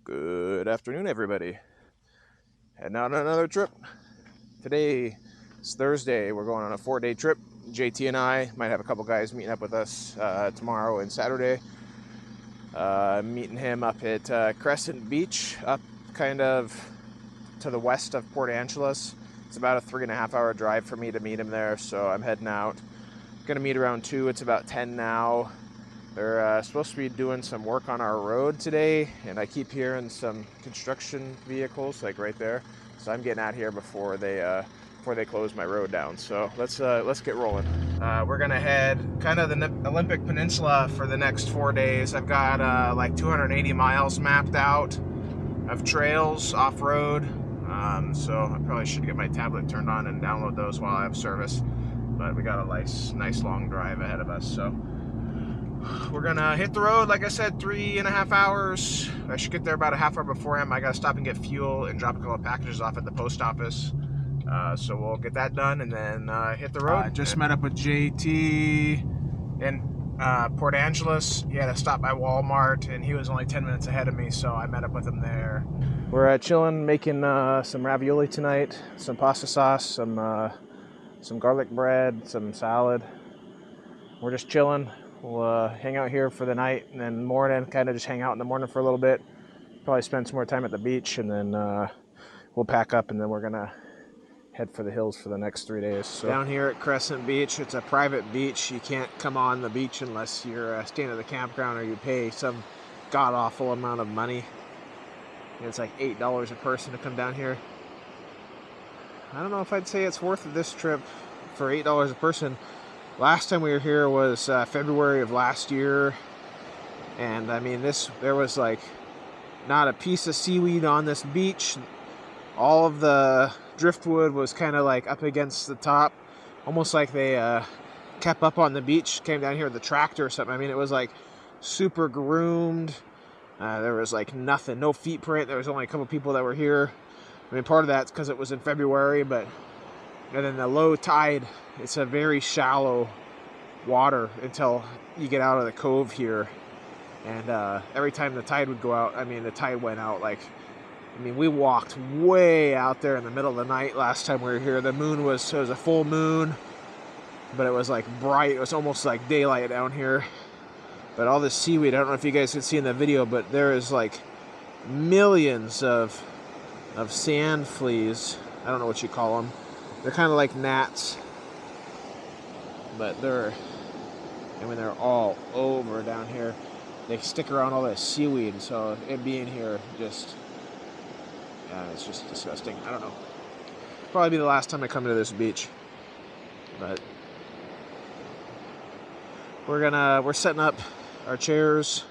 Good afternoon, everybody. Heading out on another trip. Today is Thursday. We're going on a 4-day trip. JT and I might have a couple guys meeting up with us tomorrow and Saturday. Meeting him up at Crescent Beach, up kind of to the west of Port Angeles. It's about a 3.5 hour drive for me to meet him there, so I'm heading out. Gonna meet around 2. It's about 10 now. They're supposed to be doing some work on our road today, and I keep hearing some construction vehicles like right there. So I'm getting out here before they close my road down. So let's get rolling. We're gonna head kind of the Olympic Peninsula for the next 4 days. I've got like 280 miles mapped out of trails off-road. So I probably should get my tablet turned on and download those while I have service. But we got a nice long drive ahead of us. So we're gonna hit the road, like I said, 3.5 hours. I should get there about a half hour before him. I gotta stop and get fuel and drop a couple of packages off at the post office. So we'll get that done and then hit the road. Just met up with JT in Port Angeles. He had to stop by Walmart, and he was only 10 minutes ahead of me, so I met up with him there. We're chilling, making some ravioli tonight, some pasta sauce, some garlic bread, some salad. We're just chilling. We'll hang out here for the night, and then morning, kind of just hang out in the morning for a little bit. Probably spend some more time at the beach, and then we'll pack up, and then we're gonna head for the hills for the next 3 days. So down here at Crescent Beach, it's a private beach. You can't come on the beach unless you're staying at the campground or you pay some god-awful amount of money. It's like $8 a person to come down here. I don't know if I'd say it's worth it this trip for $8 a person. Last time we were here was February of last year, and I mean there was like not a piece of seaweed on this beach. All of the driftwood was kind of like up against the top, almost like they kept up on the beach, came down here with the tractor or something. I mean, it was like super groomed. There was like nothing, no feet print. There was only a couple people that were here. I mean, part of that's because it was in February, and then the low tide, it's a very shallow water until you get out of the cove here. And every time the tide would go out, I mean, the tide went out like, I mean, we walked way out there in the middle of the night last time we were here. The moon it was a full moon, but it was like bright. It was almost like daylight down here. But all this seaweed, I don't know if you guys can see in the video, but there is like millions of sand fleas. I don't know what you call them. They're kind of like gnats, but they're all over down here. They stick around all that seaweed, so it being here just, yeah, it's just disgusting. I don't know. Probably be the last time I come to this beach, but we're setting up our chairs.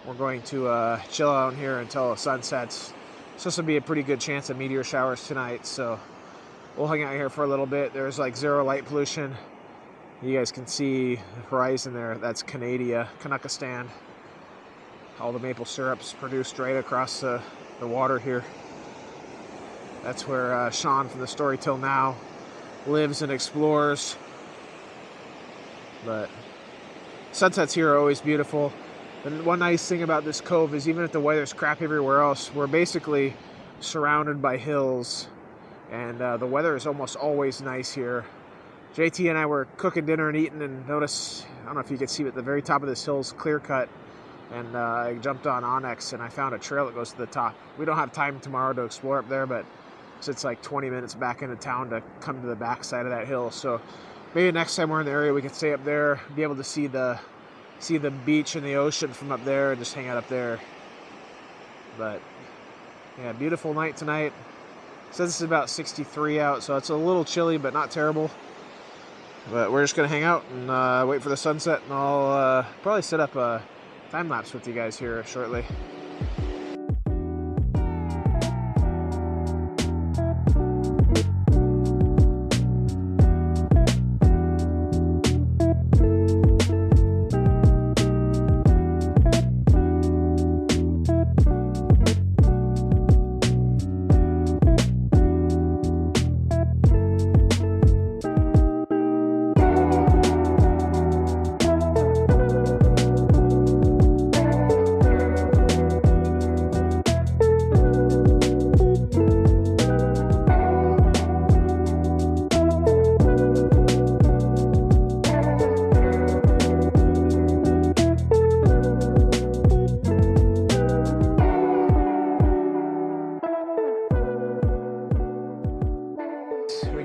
We're going to chill out here until the sun sets. So this will be a pretty good chance of meteor showers tonight, so we'll hang out here for a little bit. There's like zero light pollution. You guys can see the horizon there. That's Kanakistan. All the maple syrup's produced right across the water here. That's where Sean from the Story Till Now lives and explores. But sunsets here are always beautiful. And one nice thing about this cove is even if the weather's crap everywhere else, we're basically surrounded by hills. And the weather is almost always nice here. JT and I were cooking dinner and eating, and notice, I don't know if you can see, but the very top of this hill is clear cut. And I jumped on Onyx and I found a trail that goes to the top. We don't have time tomorrow to explore up there, but it's like 20 minutes back into town to come to the back side of that hill. So maybe next time we're in the area we can stay up there, be able to see the beach and the ocean from up there and just hang out up there. But yeah, beautiful night tonight. It says it's about 63 out, so it's a little chilly, but not terrible. But we're just gonna hang out and wait for the sunset, and I'll probably set up a time lapse with you guys here shortly.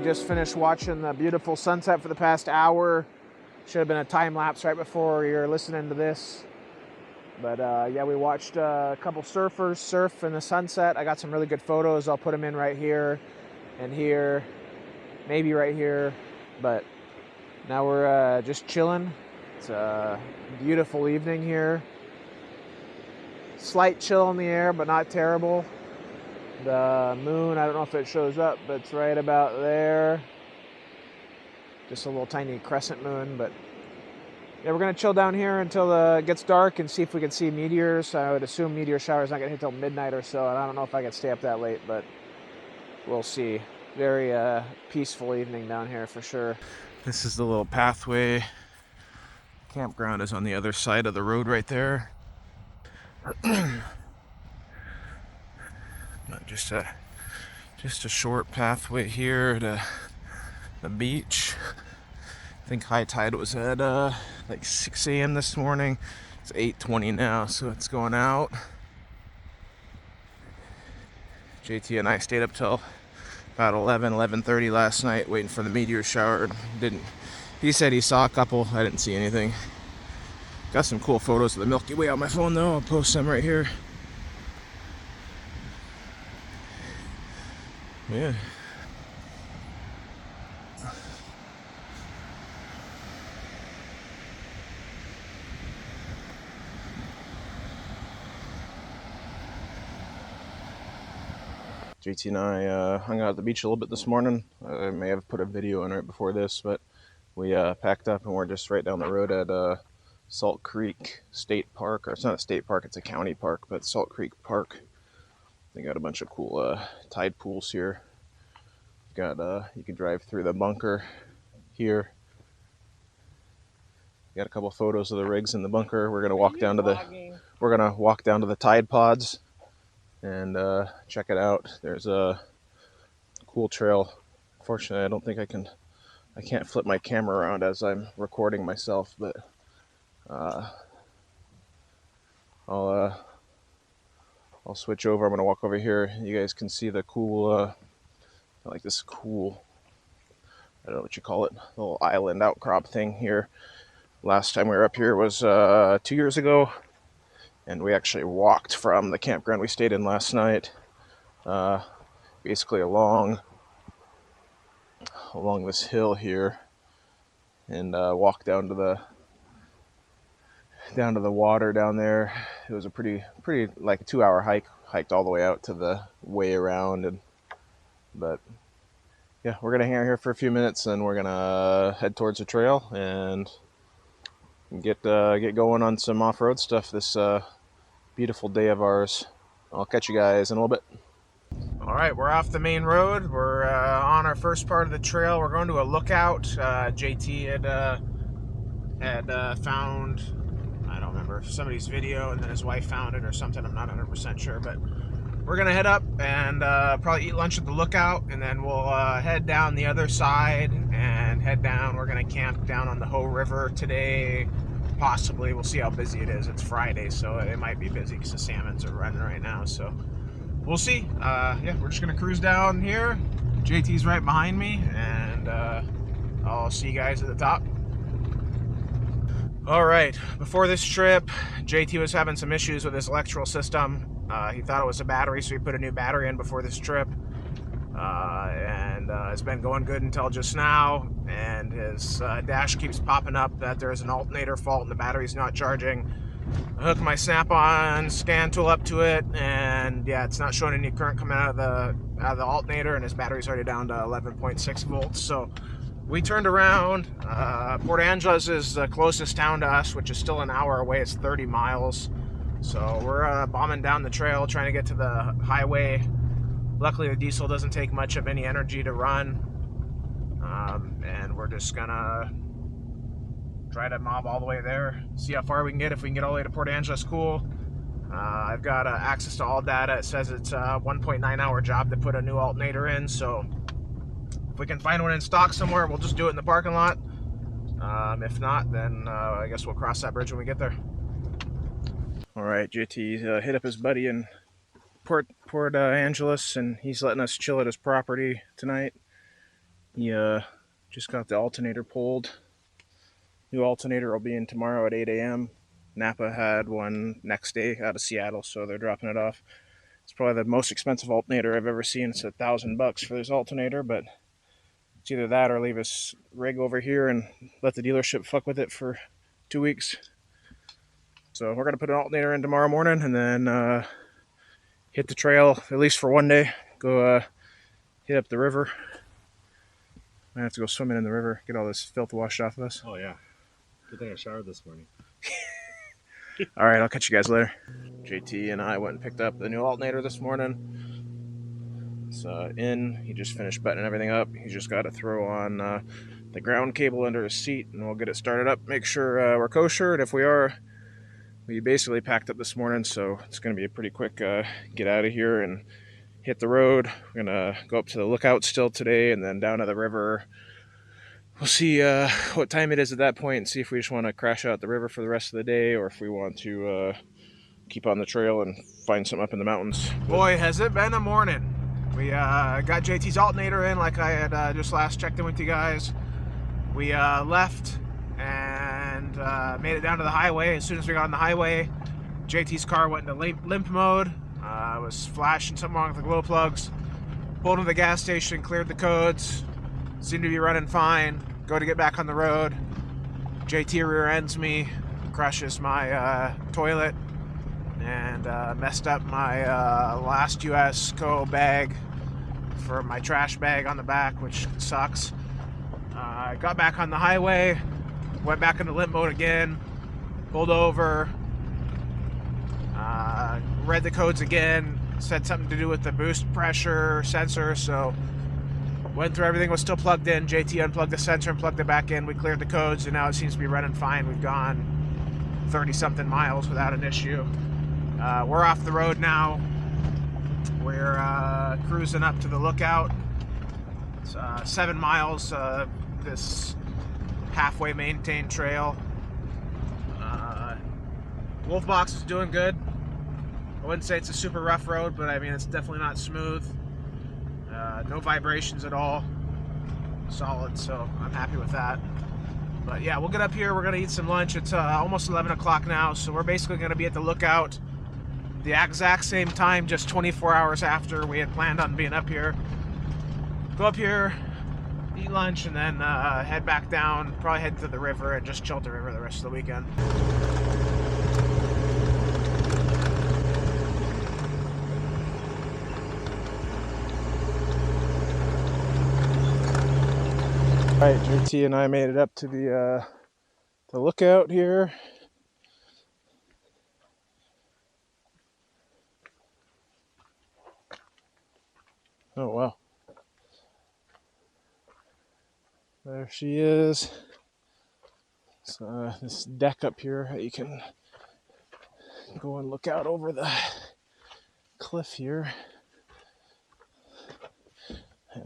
just finished watching the beautiful sunset for the past hour. Should have been a time lapse right before you're listening to this. But yeah, we watched a couple surfers surf in the sunset. I got some really good photos. I'll put them in right here and here, maybe right here. But now we're just chilling. It's a beautiful evening here. Slight chill in the air, but not terrible. The moon, I don't know if it shows up, but it's right about there. Just a little tiny crescent moon, but yeah, we're gonna chill down here until it gets dark and see if we can see meteors. I would assume meteor shower's not gonna hit till midnight or so, and I don't know if I can stay up that late, but we'll see. Very peaceful evening down here for sure. This is the little pathway. Campground is on the other side of the road right there. Just a short pathway here to the beach. I think high tide was at like 6 a.m. this morning. It's 8:20 now, so it's going out. JT and I stayed up till about 11:30 last night waiting for the meteor shower. He said he saw a couple. I didn't see anything. Got some cool photos of the Milky Way on my phone though. I'll post them right here. Yeah. JT and I hung out at the beach a little bit this morning. I may have put a video in right before this, but we packed up and we're just right down the road at Salt Creek State Park. Or it's not a state park, it's a county park, but Salt Creek Park. They got a bunch of cool tide pools here. You can drive through the bunker here. Got a couple photos of the rigs in the bunker. We're gonna walk down to the tide pods and check it out. There's a cool trail. Fortunately, I don't think I can't flip my camera around as I'm recording myself, but I'll switch over. I'm gonna walk over here. You guys can see the cool, like this cool, I don't know what you call it, little island outcrop thing here. Last time we were up here was 2 years ago, and we actually walked from the campground we stayed in last night, basically along this hill here, and walked down to the water down there. It was a pretty like a 2-hour hiked all the way out to the way around, but yeah, we're gonna hang out here for a few minutes and we're gonna head towards the trail and get going on some off-road stuff this beautiful day of ours. I'll catch you guys in a little bit. All right, we're off the main road. We're on our first part of the trail. We're going to a lookout. JT had found, I don't remember, somebody's video, and then his wife found it or something. I'm not 100% sure, but we're gonna head up and probably eat lunch at the lookout, and then we'll head down the other side and head down. We're gonna camp down on the Hoh River today. Possibly, we'll see how busy it is. It's Friday, so it might be busy because the salmons are running right now, so we'll see. Yeah, we're just gonna cruise down here. JT's right behind me, and I'll see you guys at the top. All right, before this trip, JT was having some issues with his electrical system. He thought it was a battery, so he put a new battery in before this trip. And it's been going good until just now, and his dash keeps popping up that there's an alternator fault and the battery's not charging. I hook my snap-on scan tool up to it, and yeah, it's not showing any current coming out of the alternator, and his battery's already down to 11.6 volts. So we turned around. Port Angeles is the closest town to us, which is still an hour away. It's 30 miles. So we're bombing down the trail, trying to get to the highway. Luckily, the diesel doesn't take much of any energy to run. And we're just gonna try to mob all the way there, see how far we can get. If we can get all the way to Port Angeles, cool. I've got access to all data. It says it's a 1.9 hour job to put a new alternator in, so if we can find one in stock somewhere, we'll just do it in the parking lot. If not, then I guess we'll cross that bridge when we get there. All right, JT hit up his buddy in Port Angeles, and he's letting us chill at his property tonight. He just got the alternator pulled. New alternator will be in tomorrow at 8 a.m. Napa had one next day out of Seattle, so they're dropping it off. It's probably the most expensive alternator I've ever seen. It's $1,000 for this alternator, but it's either that or leave his rig over here and let the dealership fuck with it for 2 weeks. So we're gonna put an alternator in tomorrow morning and then hit the trail at least for one day. Go hit up the river. I have to go swimming in the river, get all this filth washed off of us. Oh yeah, good thing I showered this morning. All right, I'll catch you guys later. JT and I went and picked up the new alternator this morning. It's in. He just finished buttoning everything up. He's just got to throw on the ground cable under his seat, and we'll get it started up. Make sure we're kosher, and if we are, we basically packed up this morning, so it's going to be a pretty quick get out of here and hit the road. We're going to go up to the lookout still today, and then down to the river. We'll see what time it is at that point and see if we just want to crash out the river for the rest of the day or if we want to keep on the trail and find something up in the mountains. Boy, has it been a morning. We got JT's alternator in like I had just last checked in with you guys. We left and made it down to the highway. As soon as we got on the highway, JT's car went into limp mode. Was flashing something wrong with the glow plugs. Pulled into the gas station, cleared the codes. Seemed to be running fine. Go to get back on the road. JT rear ends me, crushes my toilet, and messed up my last US Co bag for my trash bag on the back, which sucks. Got back on the highway, went back into limp mode again, pulled over, read the codes again, said something to do with the boost pressure sensor, so went through everything, was still plugged in. JT unplugged the sensor and plugged it back in. We cleared the codes, and now it seems to be running fine. We've gone 30-something miles without an issue. We're off the road now. We're cruising up to the lookout. It's 7 miles, this halfway maintained trail. Wolfbox is doing good. I wouldn't say it's a super rough road, but I mean, it's definitely not smooth. No vibrations at all. Solid, so I'm happy with that. But yeah, we'll get up here. We're going to eat some lunch. It's almost 11 o'clock now, so we're basically going to be at the lookout the exact same time, just 24 hours after we had planned on being up here. Go up here, eat lunch, and then head back down, probably head to the river and just chill at the river the rest of the weekend. All right, JT and I made it up to the lookout here. Oh wow, there she is. So this deck up here that you can go and look out over the cliff here.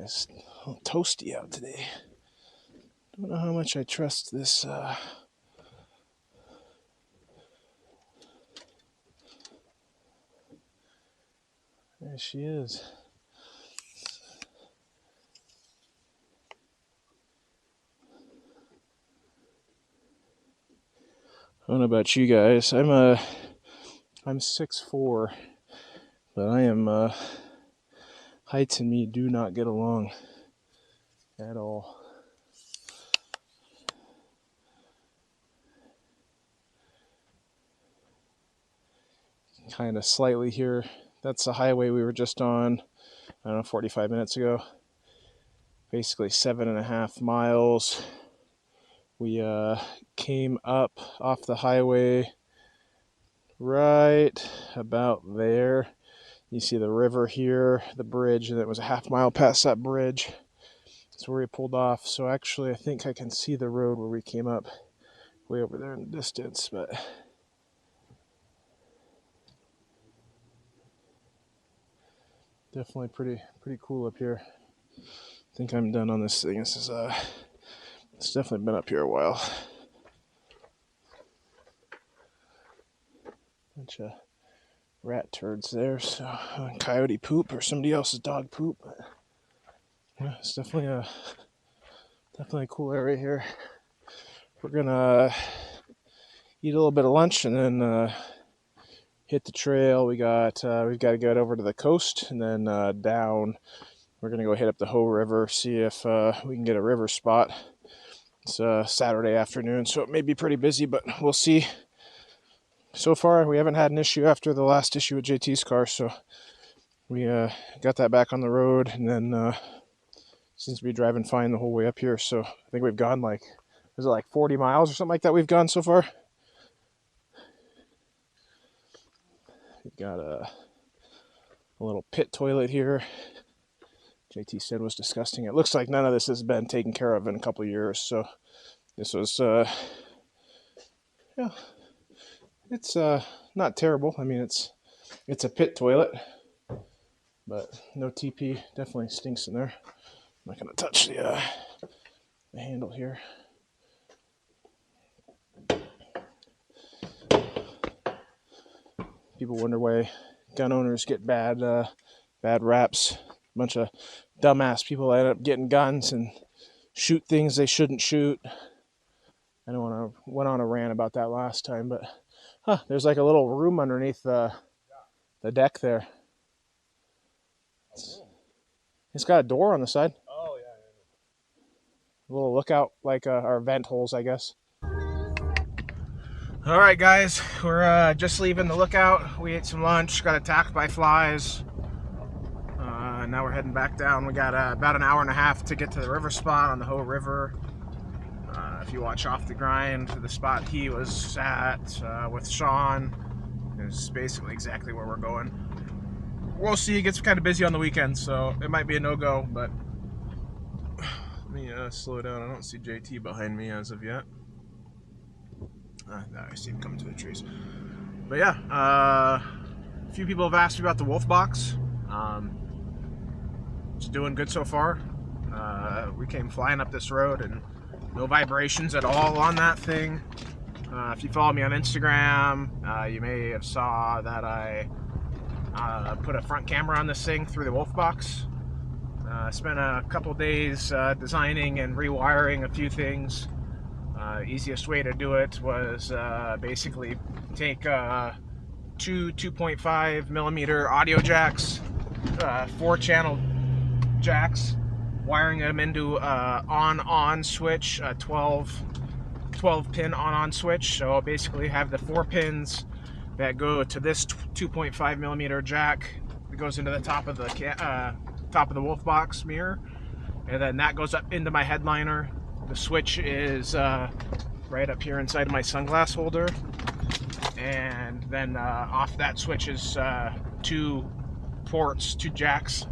It's a little toasty out today. Don't know how much I trust this there she is. I don't know about you guys. I'm 6'4", but I am heights and me do not get along at all. Kind of slightly here. That's the highway we were just on, I don't know, 45 minutes ago. Basically 7.5 miles. We came up off the highway right about there. You see the river here, the bridge, and it was a half mile past that bridge. That's where we pulled off. So actually I think I can see the road where we came up way over there in the distance, but definitely pretty cool up here. I think I'm done on this thing. This is it's definitely been up here a while. Bunch of rat turds there, so coyote poop or somebody else's dog poop. But yeah, it's definitely Definitely a cool area here. We're gonna eat a little bit of lunch and then hit the trail. We've got to get over to the coast and then down. We're gonna go hit up the Hoh River, see if we can get a river spot. It's Saturday afternoon, so it may be pretty busy, but we'll see. So far, we haven't had an issue after the last issue with JT's car, so we got that back on the road, and then seems to be driving fine the whole way up here. So I think we've gone like, is it like 40 miles or something like that we've gone so far? We've got a little pit toilet here. JT said was disgusting. It looks like none of this has been taken care of in a couple of years, so this was, yeah, it's not terrible. I mean, it's a pit toilet, but no TP. Definitely stinks in there. I'm not gonna touch the handle here. People wonder why gun owners get bad raps. A bunch of dumbass people end up getting guns and shoot things they shouldn't shoot. I don't want to went on a rant about that last time, but there's like a little room underneath the deck there. It's got a door on the side. Oh, yeah. A little lookout, like our vent holes, I guess. All right, guys, we're just leaving the lookout. We ate some lunch, got attacked by flies. Now we're heading back down. We got about an hour and a half to get to the river spot on the Hoh River. If you watch Off the Grind, the spot he was at with Sean is basically exactly where we're going. We'll see. It gets kind of busy on the weekends, so it might be a no-go, but let me slow down. I don't see JT behind me as of yet. I see him coming to the trees. But yeah, a few people have asked me about the wolf box. It's doing good so far. We came flying up this road and no vibrations at all on that thing. If you follow me on Instagram, you may have saw that I put a front camera on this thing through the wolf box. Spent a couple days designing and rewiring a few things. Easiest way to do it was basically take two 2.5 millimeter audio jacks, 4-channel jacks, wiring them into on switch, a 12 pin on switch. So basically have the 4 pins that go to this 2.5 millimeter jack that goes into the top of the wolf box mirror, and then that goes up into my headliner. The switch is right up here inside of my sunglass holder, and then off that switch is 2 ports, 2 jacks,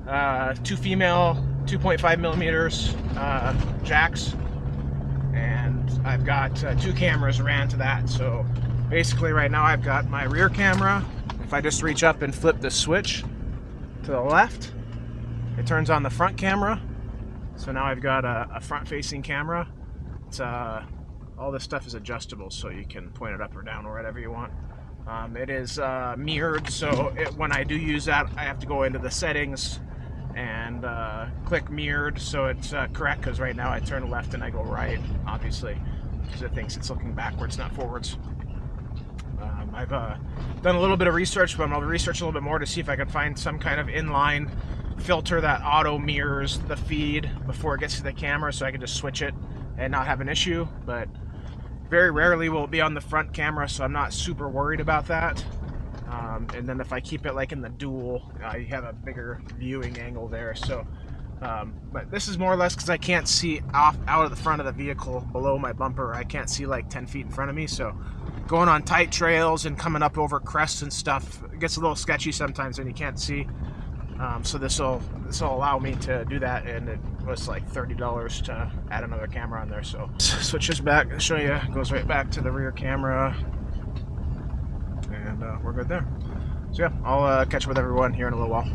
2 female 2.5 millimeters jacks, and I've got 2 cameras ran to that. So basically right now I've got my rear camera. If I just reach up and flip the switch to the left, it turns on the front camera. So now I've got a front-facing camera. It's all this stuff is adjustable, so you can point it up or down or whatever you want. It is mirrored, so when I do use that, I have to go into the settings and click mirrored, so it's correct, because right now I turn left and I go right, obviously, because it thinks it's looking backwards, not forwards. I've done a little bit of research, but I'll research a little bit more to see if I can find some kind of inline filter that auto mirrors the feed before it gets to the camera, so I can just switch it and not have an issue. But very rarely will it be on the front camera, so I'm not super worried about that. And then if I keep it like in the dual, you have a bigger viewing angle there. So but this is more or less because I can't see out of the front of the vehicle below my bumper. I can't see like 10 feet in front of me, so going on tight trails and coming up over crests and stuff, it gets a little sketchy sometimes when you can't see. So this will allow me to do that, and it was like $30 to add another camera on there. So switches back, I'll show you, goes right back to the rear camera, and we're good there. So yeah, I'll catch up with everyone here in a little while.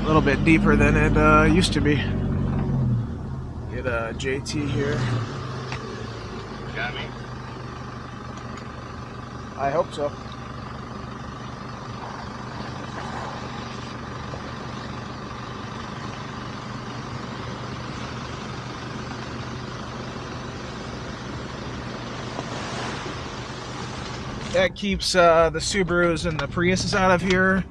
A little bit deeper than it used to be. Get JT here. Got me? I hope so. That keeps the Subarus and the Priuses out of here.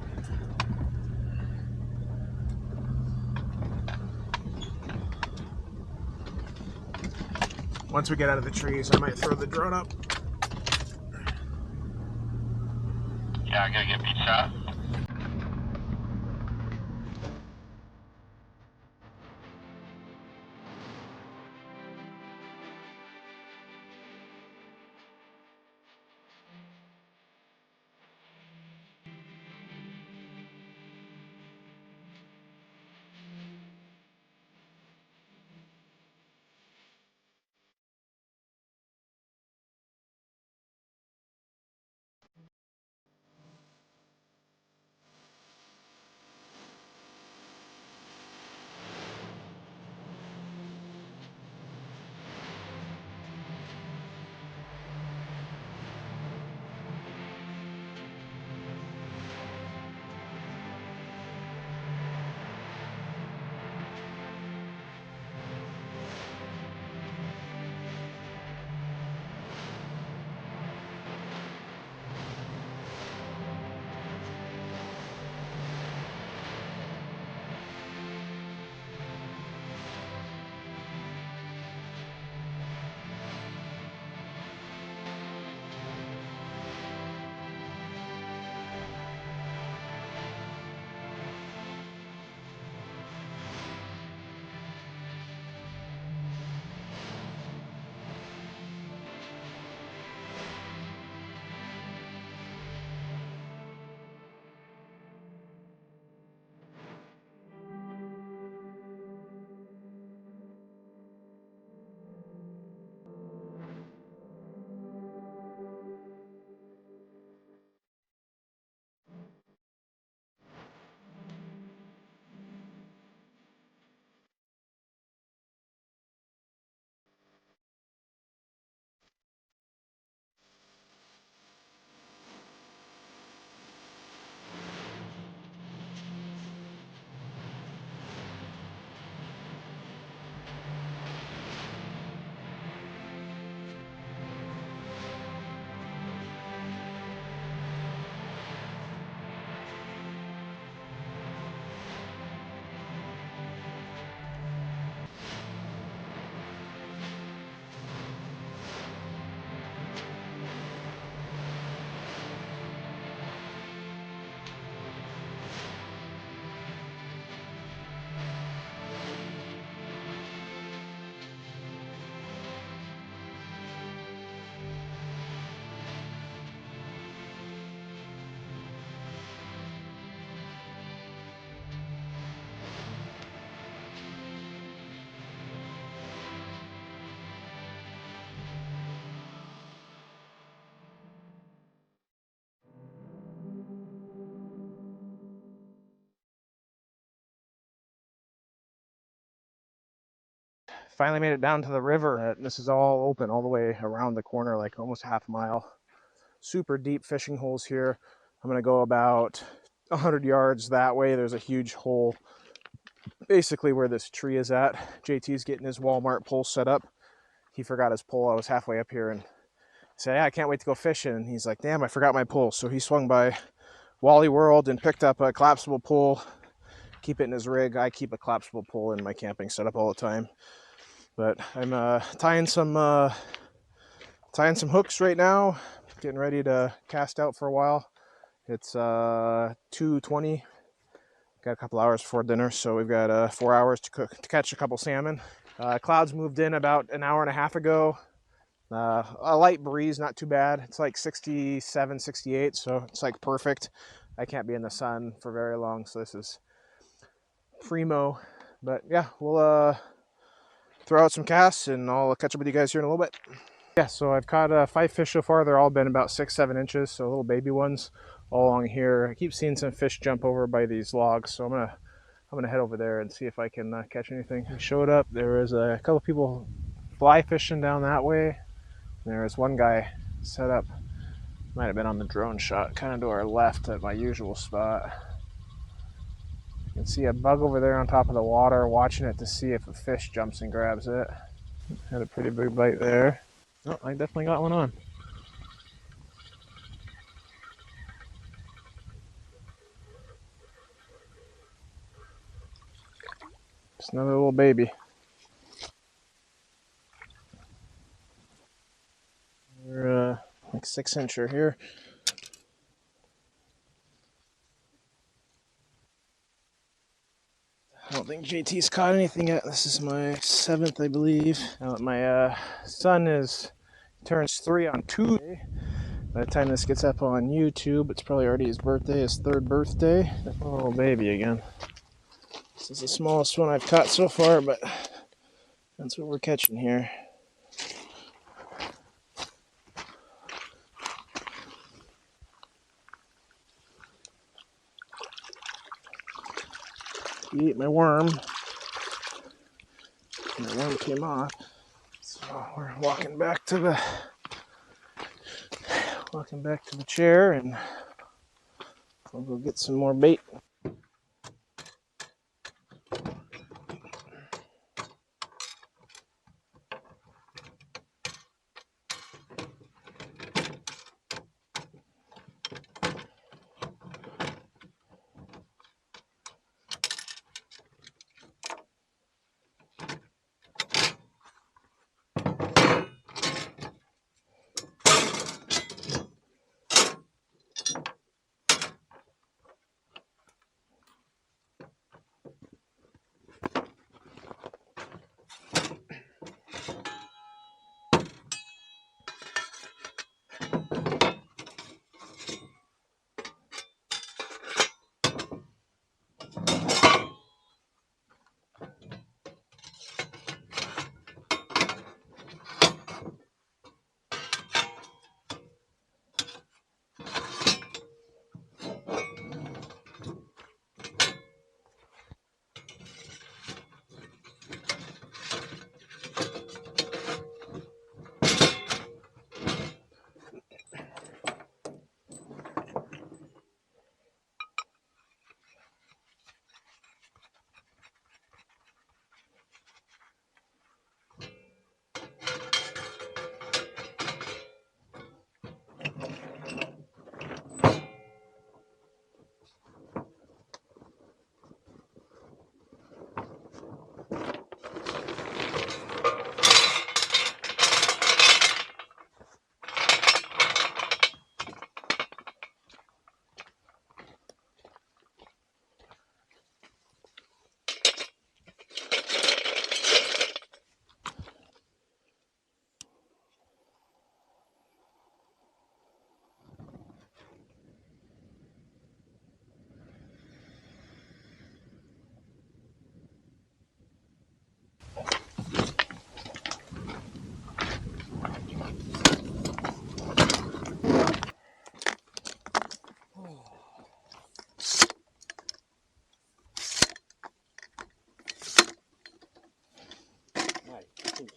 Once we get out of the trees, I might throw the drone up. Yeah, I gotta get beat shot. Finally made it down to the river. This is all open all the way around the corner, like almost half a mile. Super deep fishing holes here. I'm gonna go about 100 yards that way. There's a huge hole basically where this tree is at. JT's getting his Walmart pole set up. He forgot his pole. I was halfway up here and said, yeah, I can't wait to go fishing. And he's like, damn, I forgot my pole. So he swung by Wally World and picked up a collapsible pole, keep it in his rig. I keep a collapsible pole in my camping setup all the time. But I'm tying some hooks right now, getting ready to cast out for a while. It's 2:20. Got a couple hours before dinner, so we've got 4 hours to catch a couple salmon. Clouds moved in about an hour and a half ago. A light breeze, not too bad. It's like 67, 68, so it's like perfect. I can't be in the sun for very long, so this is primo. But yeah, we'll throw out some casts and I'll catch up with you guys here in a little bit. Yeah, so I've caught 5 fish so far. They're all been about 6-7 inches, so little baby ones all along here. I keep seeing some fish jump over by these logs, so I'm gonna I'm gonna head over there and see if I can catch anything. We showed up. There was a couple people fly fishing down that way. There was one guy set up. Might have been on the drone shot, kind of to our left at my usual spot. You can see a bug over there on top of the water, watching it to see if a fish jumps and grabs it. Had a pretty big bite there. Oh, I definitely got one on. Just another little baby. We're like 6-incher here. I don't think JT's caught anything yet. This is my 7th, I believe. My son turns 3 on Tuesday. By the time this gets up on YouTube, it's probably already his birthday, his 3rd birthday. Oh, little baby again. This is the smallest one I've caught so far, but that's what we're catching here. He ate my worm. My worm came off. So we're walking back to the chair, and we'll go get some more bait.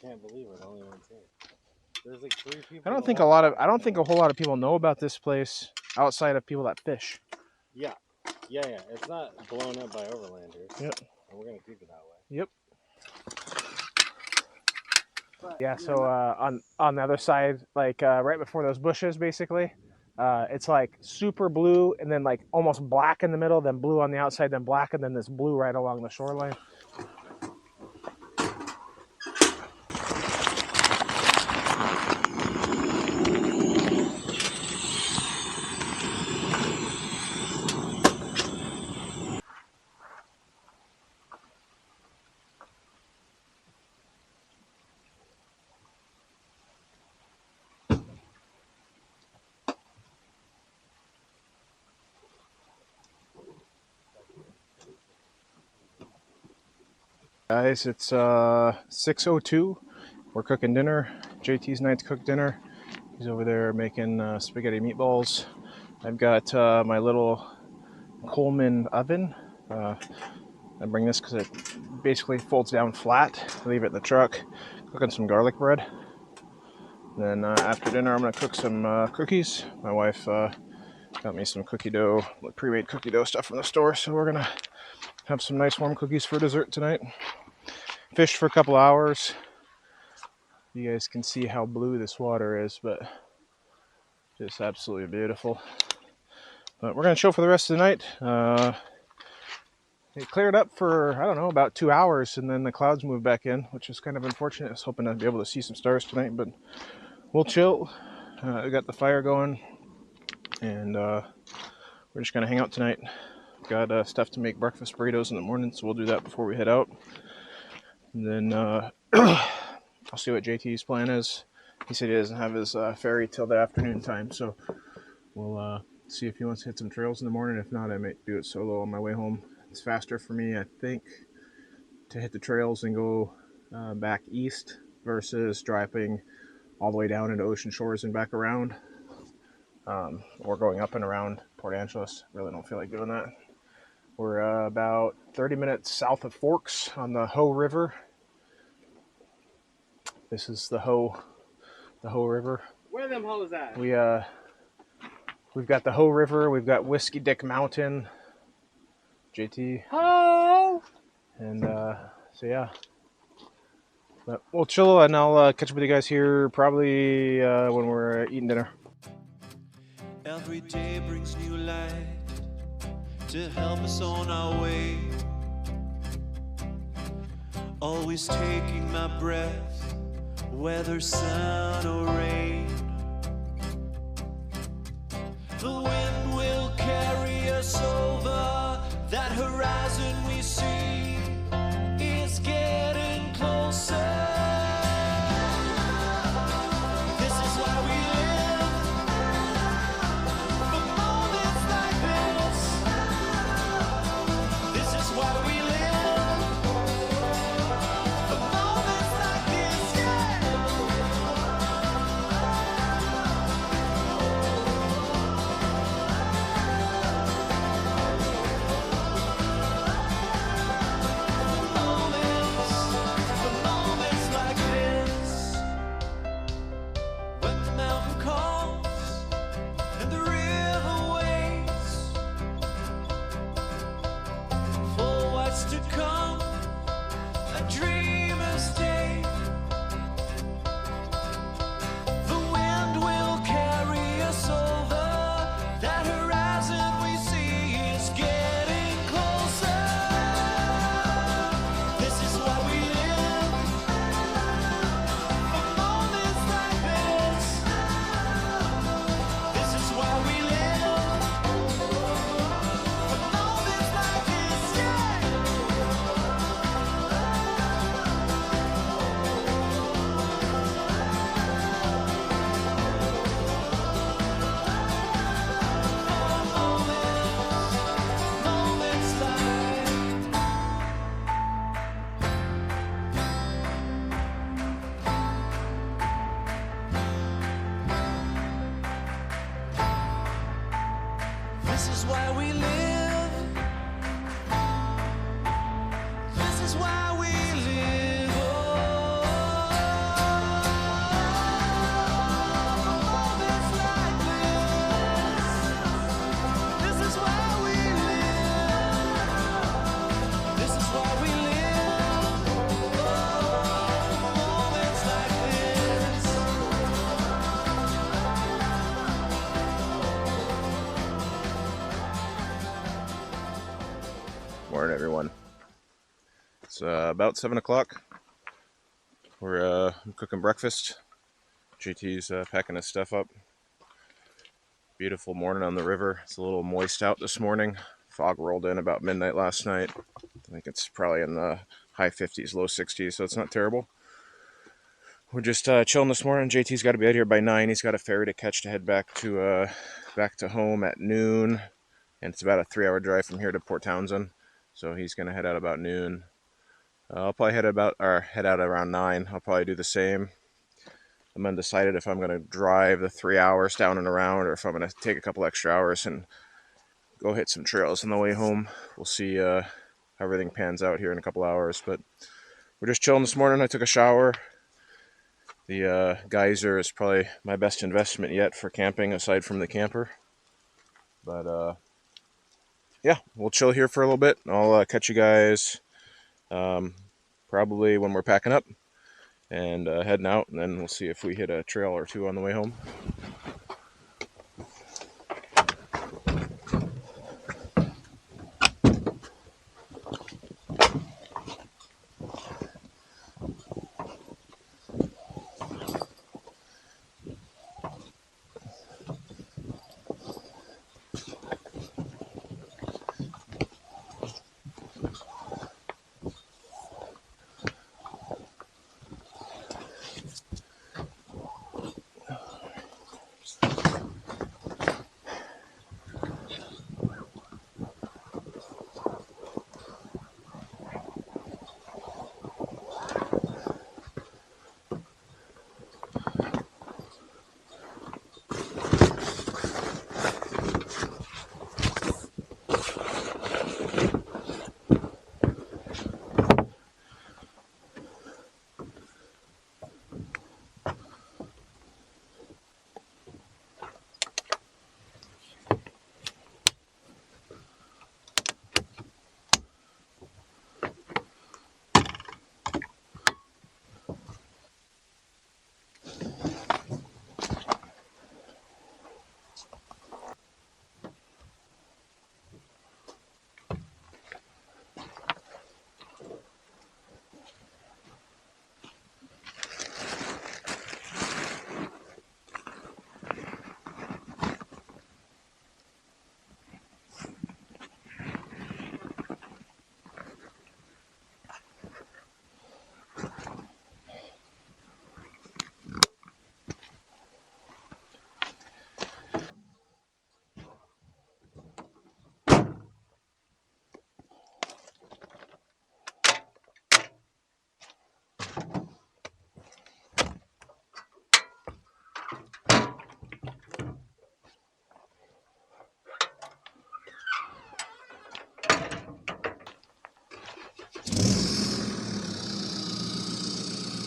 Can't believe it. Only one thing. There's like 3 people. I don't think a whole lot of people know about this place outside of people that fish. Yeah. It's not blown up by overlanders. Yep. And we're gonna keep it that way. Yep. Yeah. So on the other side, like right before those bushes, basically, it's like super blue and then like almost black in the middle, then blue on the outside, then black, and then this blue right along the shoreline. Guys, it's 6:02. We're cooking dinner. JT's night's cooked dinner. He's over there making spaghetti meatballs. I've got my little Coleman oven. I bring this because it basically folds down flat. Leave it in the truck. Cooking some garlic bread. Then after dinner, I'm gonna cook some cookies. My wife got me some cookie dough, pre-made cookie dough stuff from the store. So we're gonna have some nice warm cookies for dessert tonight. Fished for a couple hours. You guys can see how blue this water is, but just absolutely beautiful. But we're gonna chill for the rest of the night. It cleared up for, I don't know, about 2 hours, and then the clouds moved back in, which is kind of unfortunate. I was hoping to be able to see some stars tonight, but we'll chill. We got the fire going, and we're just gonna hang out tonight. Got stuff to make breakfast burritos in the morning, so we'll do that before we head out. And then I'll see what JT's plan is. He said he doesn't have his ferry till the afternoon time, so we'll see if he wants to hit some trails in the morning. If not, I might do it solo on my way home. It's faster for me, I think, to hit the trails and go back east versus driving all the way down into Ocean Shores and back around, or going up and around Port Angeles. Really don't feel like doing that. We're about 30 minutes south of Forks on the Hoh River. This is the Hoh River. Where them hoes at? We've got the Hoh River. We've got Whiskey Dick Mountain. JT. Ho! And so yeah. But we'll chill, and I'll catch up with you guys here probably when we're eating dinner. Every day brings new light to help us on our way. Always taking my breath, whether sun or rain. The wind will carry us over, that horizon we see is getting closer. This is why we live, for moments like this. This is why we live, for moments like this, yeah. To come, a dreamer's day. The wind will carry us over, that horizon we see is getting closer. This is why we live, for moments like this. This is why we live, for moments like this, yeah. This is why we live. This is why we live. Oh, moments like this. This is why we live. This is why we live. Oh, moments like this. Morning, everyone. It's about 7 o'clock. We're cooking breakfast. JT's packing his stuff up. Beautiful morning on the river. It's a little moist out this morning. Fog rolled in about midnight last night. I think it's probably in the high 50s, low 60s, so it's not terrible. We're just chilling this morning. JT's got to be out here by 9. He's got a ferry to catch to head back to home at noon, and it's about a 3-hour drive from here to Port Townsend. So he's gonna head out about noon. I'll probably head out around 9. I'll probably do the same. I'm undecided if I'm gonna drive the 3 hours down and around, or if I'm gonna take a couple extra hours and go hit some trails on the way home. We'll see how everything pans out here in a couple hours. But we're just chilling this morning. I took a shower. The geyser is probably my best investment yet for camping, aside from the camper. But yeah, we'll chill here for a little bit. I'll catch you guys probably when we're packing up and heading out, and then we'll see if we hit a trail or two on the way home.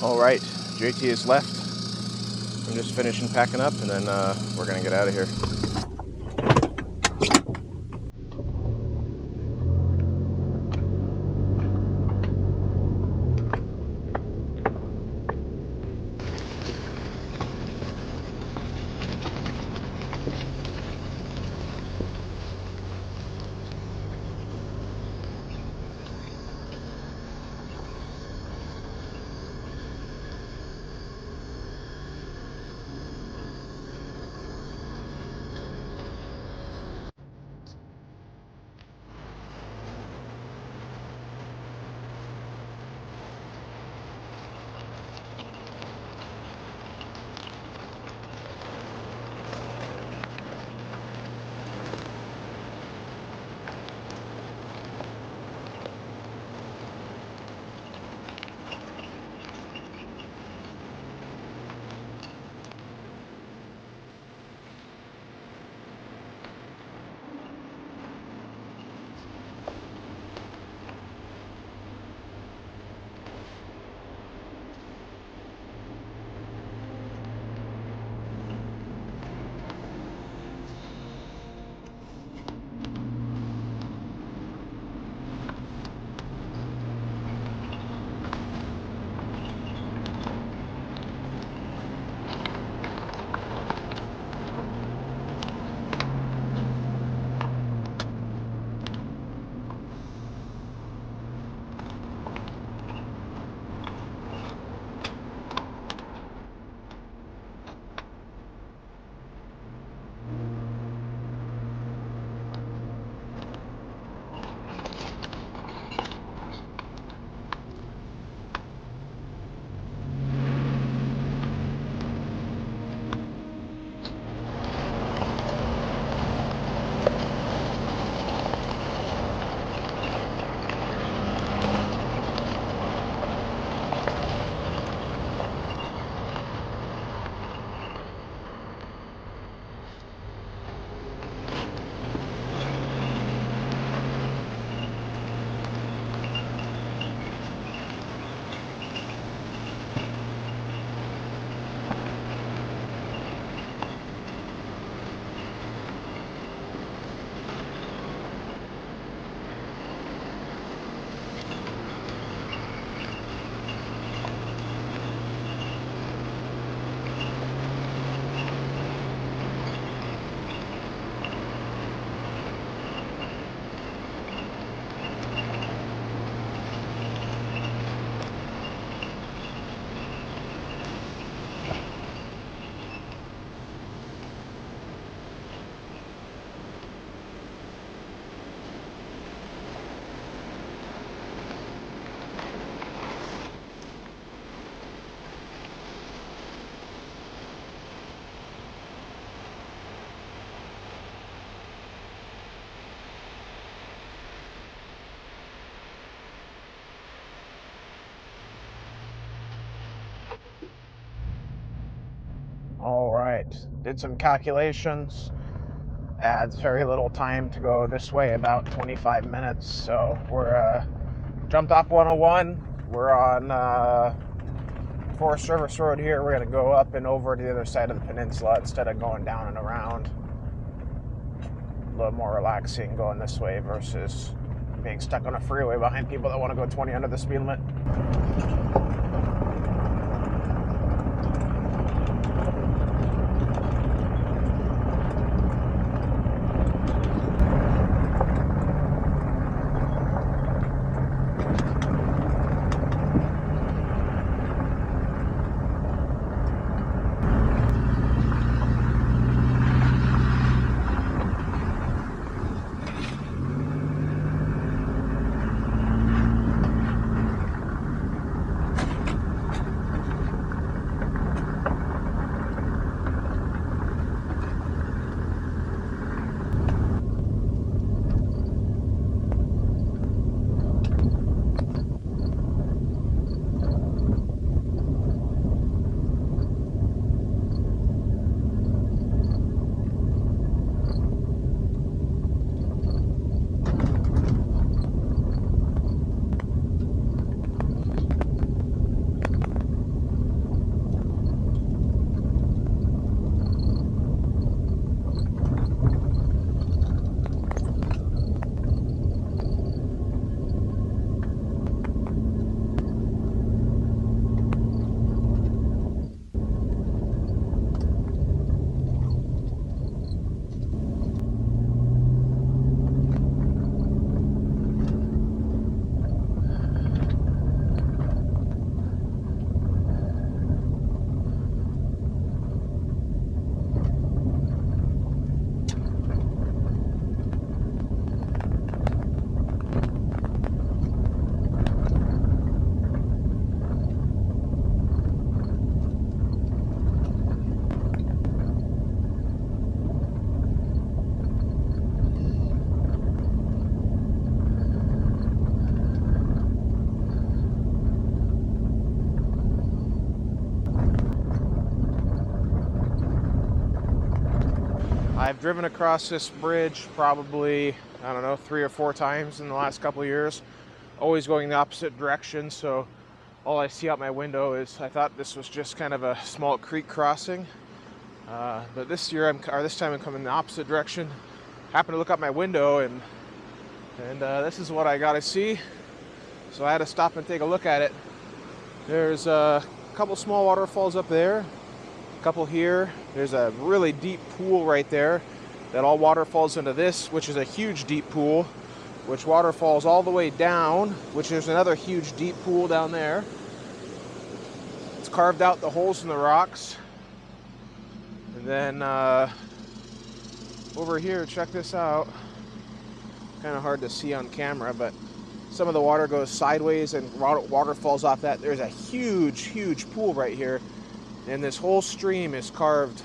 All right, JT is left. I'm just finishing packing up, and then we're gonna get out of here. right, did some calculations. Adds very little time to go this way, about 25 minutes. So we're jumped off 101. We're on Forest Service Road here. We're going to go up and over to the other side of the peninsula instead of going down and around. A little more relaxing going this way versus being stuck on a freeway behind people that want to go 20 under the speed limit. I've driven across this bridge probably, I don't know, 3 or 4 times in the last couple of years, always going the opposite direction. So all I see out my window is, I thought this was just kind of a small creek crossing. But this time I'm coming the opposite direction. Happened to look out my window and this is what I got to see. So I had to stop and take a look at it. There's a couple small waterfalls up there. Couple here. There's a really deep pool right there that all waterfalls into this, which is a huge deep pool, which waterfalls all the way down, which there's another huge deep pool down there. It's carved out the holes in the rocks. And then over here, check this out. Kind of hard to see on camera, but some of the water goes sideways and water falls off that. There's a huge pool right here. And this whole stream is carved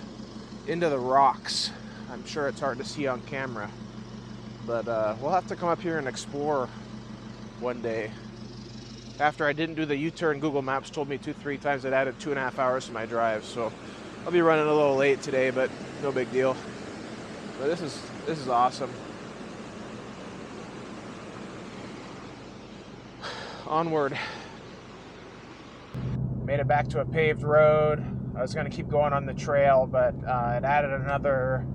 into the rocks. I'm sure it's hard to see on camera. But we'll have to come up here and explore one day. After I didn't do the U-turn, Google Maps told me 2-3 times it added 2.5 hours to my drive. So I'll be running a little late today, but no big deal. But this is awesome. Onward. Made it back to a paved road. I was going to keep going on the trail, but it added another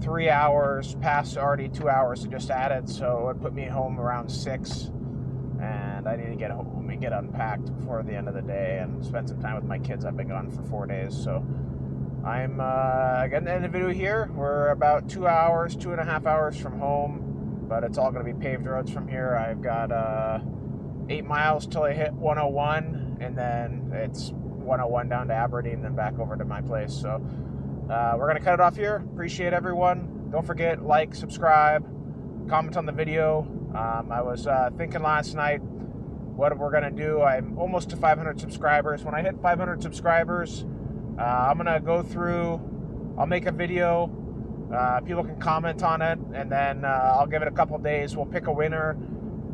3 hours, past already 2 hours it just added, so it put me home around 6, and I need to get home and get unpacked before the end of the day and spend some time with my kids. I've been gone for 4 days, so I'm getting the end of the video here. We're about 2.5 hours from home, but it's all going to be paved roads from here. I've got 8 miles till I hit 101, and then it's 101 down to Aberdeen, then back over to my place. So we're going to cut it off here. Appreciate everyone. Don't forget, like, subscribe, comment on the video. I was thinking last night what we're going to do. I'm almost to 500 subscribers. When I hit 500 subscribers, I'm going to go through, I'll make a video. People can comment on it, and then I'll give it a couple days. We'll pick a winner.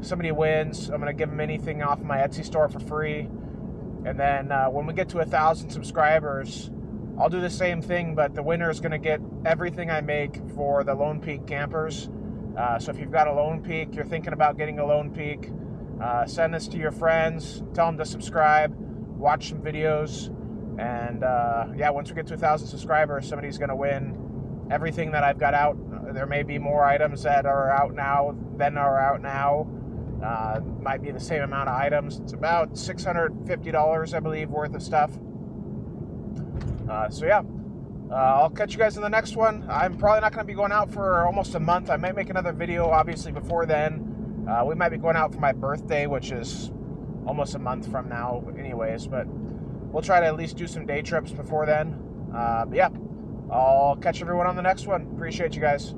Somebody wins, I'm going to give them anything off my Etsy store for free. And then when we get to 1,000 subscribers, I'll do the same thing, but the winner is going to get everything I make for the Lone Peak campers. So if you've got a Lone Peak, you're thinking about getting a Lone Peak, send this to your friends, tell them to subscribe, watch some videos, and yeah, once we get to 1,000 subscribers, somebody's going to win everything that I've got out. There may be more items that are out now than are out now. Might be the same amount of items. It's about $650, I believe, worth of stuff. So yeah, I'll catch you guys in the next one. I'm probably not going to be going out for almost a month. I might make another video, obviously, before then. We might be going out for my birthday, which is almost a month from now anyways, but we'll try to at least do some day trips before then. But yeah, I'll catch everyone on the next one. Appreciate you guys.